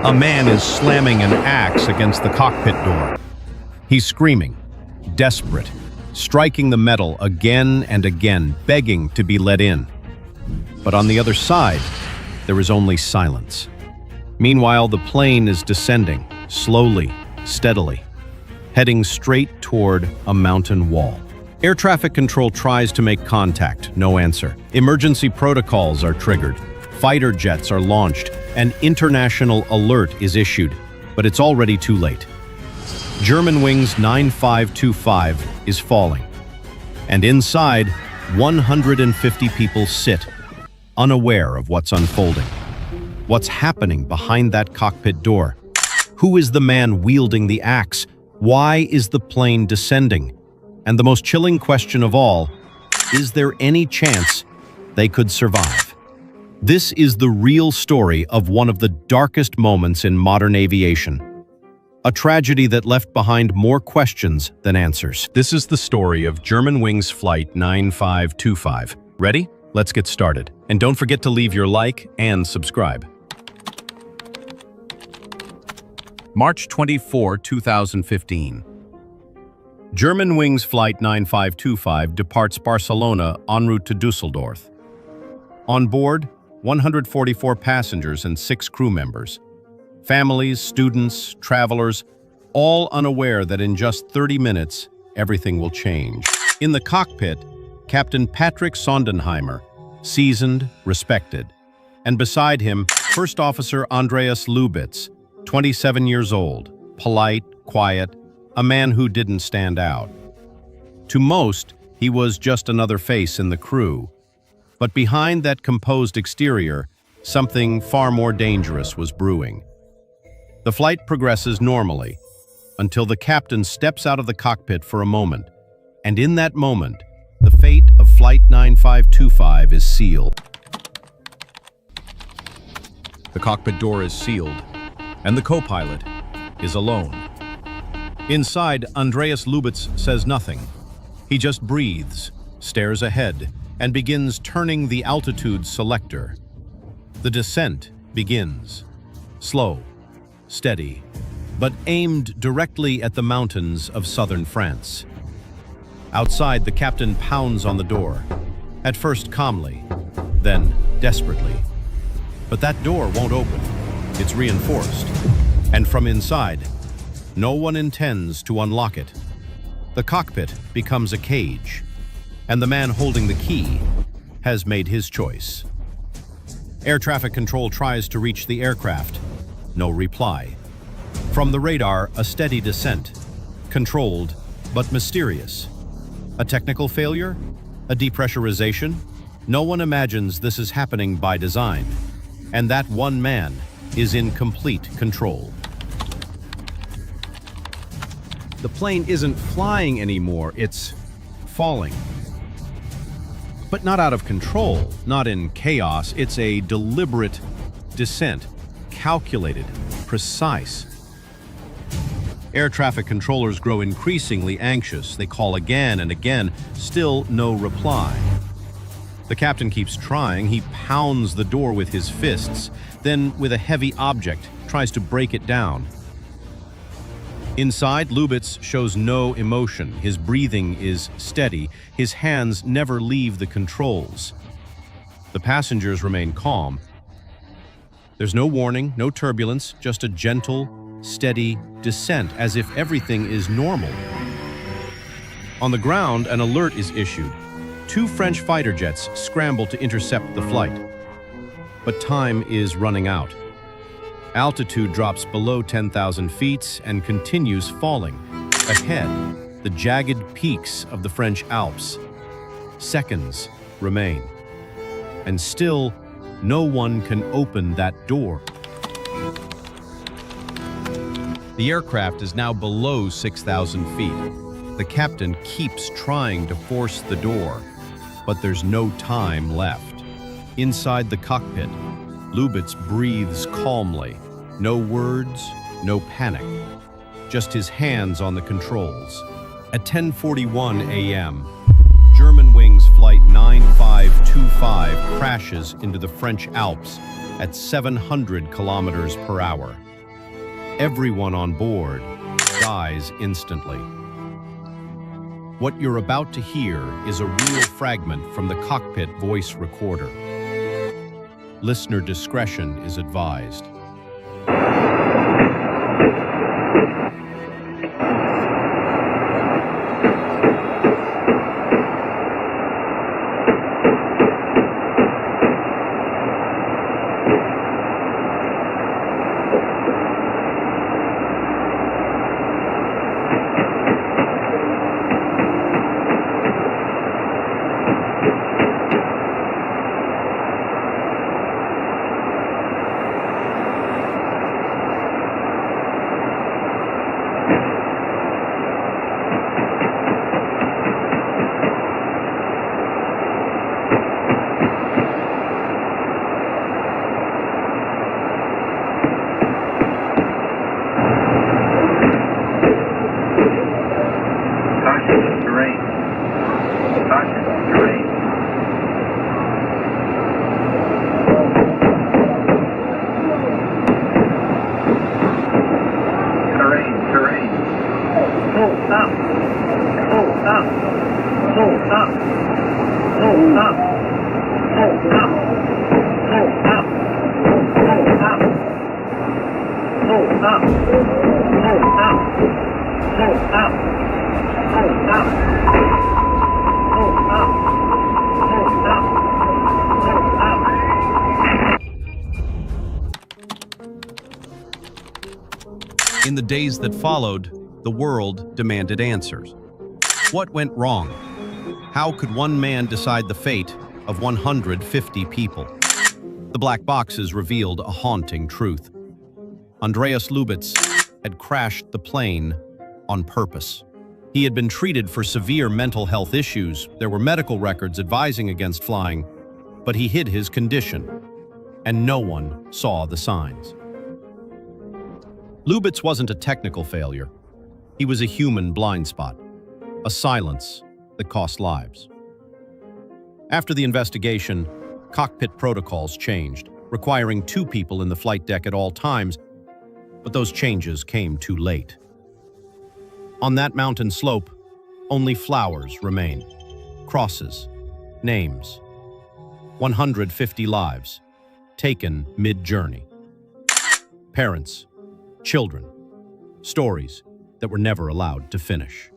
A man is slamming an axe against the cockpit door. He's screaming, desperate, striking the metal again and again, begging to be let in. But on the other side, there is only silence. Meanwhile, the plane is descending, slowly, steadily, heading straight toward a mountain wall. Air traffic control tries to make contact, no answer. Emergency protocols are triggered. Fighter jets are launched. An international alert is issued, but it's already too late. Germanwings 9525 is falling, and inside, 150 people sit, unaware of what's unfolding. What's happening behind that cockpit door? Who is the man wielding the axe? Why is the plane descending? And the most chilling question of all, is there any chance they could survive? This is the real story of one of the darkest moments in modern aviation. A tragedy that left behind more questions than answers. This is the story of Germanwings Flight 9525. Ready? Let's get started. And don't forget to leave your like and subscribe. March 24, 2015. Germanwings Flight 9525 departs Barcelona en route to Düsseldorf. On board, 144 passengers and 6 crew members. Families, students, travelers, all unaware that in just 30 minutes, everything will change. In the cockpit, Captain Patrick Sondenheimer, seasoned, respected. And beside him, First Officer Andreas Lubitz, 27 years old, polite, quiet, a man who didn't stand out. To most, he was just another face in the crew. But behind that composed exterior, something far more dangerous was brewing. The flight progresses normally, until the captain steps out of the cockpit for a moment, and in that moment, the fate of Flight 9525 is sealed. The cockpit door is sealed, and the co-pilot is alone. Inside, Andreas Lubitz says nothing. He just breathes, stares ahead, and begins turning the altitude selector. The descent begins. Slow, steady, but aimed directly at the mountains of southern France. Outside, the captain pounds on the door, at first calmly, then desperately. But that door won't open. It's reinforced. And from inside, no one intends to unlock it. The cockpit becomes a cage, and the man holding the key has made his choice. Air traffic control tries to reach the aircraft. No reply. From the radar, a steady descent. Controlled, but mysterious. A technical failure? A depressurization? No one imagines this is happening by design. And that one man is in complete control. The plane isn't flying anymore, it's falling. But not out of control, not in chaos. It's a deliberate descent, calculated, precise. Air traffic controllers grow increasingly anxious. They call again and again, still no reply. The captain keeps trying. He pounds the door with his fists, then with a heavy object, tries to break it down. Inside, Lubitz shows no emotion. His breathing is steady. His hands never leave the controls. The passengers remain calm. There's no warning, no turbulence, just a gentle, steady descent, as if everything is normal. On the ground, an alert is issued. 2 French fighter jets scramble to intercept the flight. But time is running out. Altitude drops below 10,000 feet and continues falling. Ahead, the jagged peaks of the French Alps. Seconds remain. And still, no one can open that door. The aircraft is now below 6,000 feet. The captain keeps trying to force the door, but there's no time left. Inside the cockpit, Lubitz breathes calmly. No words, no panic. Just his hands on the controls. At 10:41 a.m., Germanwings Flight 9525 crashes into the French Alps at 700 kilometers per hour. Everyone on board dies instantly. What you're about to hear is a real fragment from the cockpit voice recorder. Listener discretion is advised. In the days that followed, the world demanded answers. What went wrong? How could one man decide the fate of 150 people? The black boxes revealed a haunting truth. Andreas Lubitz had crashed the plane on purpose. He had been treated for severe mental health issues. There were medical records advising against flying, but he hid his condition, and no one saw the signs. Lubitz wasn't a technical failure. He was a human blind spot, a silence that cost lives. After the investigation, cockpit protocols changed, requiring 2 people in the flight deck at all times, but those changes came too late. On that mountain slope, only flowers remain, crosses, names, 150 lives, taken mid-journey. Parents, children, stories that were never allowed to finish.